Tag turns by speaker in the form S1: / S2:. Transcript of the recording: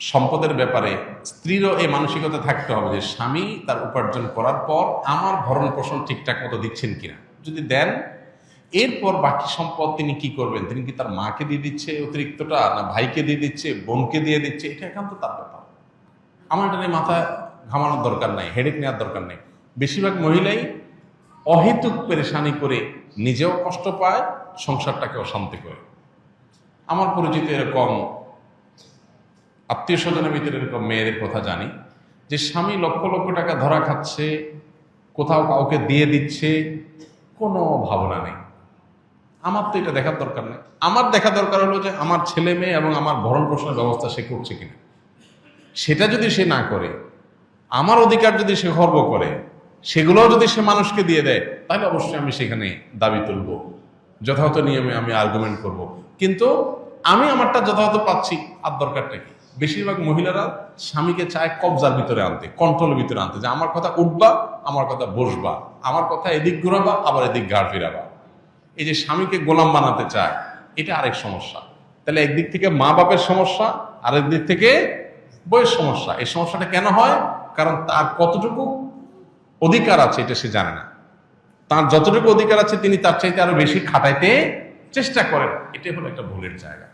S1: সম্পদের ব্যাপারে স্ত্রীরও এই মানসিকতা থাকতে হবে যে স্বামী তার উপার্জন করার পর আমার ভরণ পোষণ ঠিকঠাক মতো দিচ্ছেন কিনা। যদি দেন, এরপর বাকি সম্পদ তিনি কি করবেন, তিনি কি তার মাকে দিয়ে দিচ্ছে অতিরিক্তটা, না ভাইকে দিয়ে দিচ্ছে, বোনকে দিয়ে দিচ্ছে, এটা একান্ত তার ব্যাপার। আমার এটা নিয়ে মাথা ঘামানোর দরকার নাই, হেডেক নেওয়ার দরকার নেই। বেশিরভাগ মহিলাই অহেতুক পেরেশানি করে নিজেও কষ্ট পায়, সংসারটাকে অশান্তি করে। আমার পরিচিত এরকম আত্মীয় স্বজনের ভিতরে এরকম মেয়েদের কথা জানি যে স্বামী লক্ষ লক্ষ টাকা ধরা খাচ্ছে, কোথাও কাউকে দিয়ে দিচ্ছে, কোনো ভাবনা নেই। আমার তো এটা দেখার দরকার নেই। আমার দেখা দরকার হলো যে আমার ছেলে মেয়ে এবং আমার ভরণ পোষণের ব্যবস্থা সে করছে কিনা। সেটা যদি সে না করে, আমার অধিকার যদি সে খর্ব করে, সেগুলোও যদি সে মানুষকে দিয়ে দেয়, তাহলে অবশ্যই আমি সেখানে দাবি তুলব, যথাযথ নিয়মে আমি আর্গুমেন্ট করব। কিন্তু আমি আমারটা যথাযথ পাচ্ছি, আর দরকারটা কি? বেশিরভাগ মহিলারা স্বামীকে চায় কবজার ভিতরে আনতে, কন্ট্রোলের ভিতরে আনতে, যে আমার কথা উঠবা, আমার কথা বসবা, আমার কথা এদিক ঘুরাবা, আবার এদিক ঘাড় ফিরাবা। এই যে স্বামীকে গোলাম বানাতে চায়, এটা আরেক সমস্যা। তাহলে একদিক থেকে মা বাপের সমস্যা, আরেক দিক থেকে বইয়ের সমস্যা। এই সমস্যাটা কেন হয়? কারণ তার কতটুকু অধিকার আছে এটা সে জানে না। তার যতটুকু অধিকার আছে তিনি তার চাইতে আরো বেশি খাটাইতে চেষ্টা করেন। এটাই হলো একটা ভুলের জায়গা।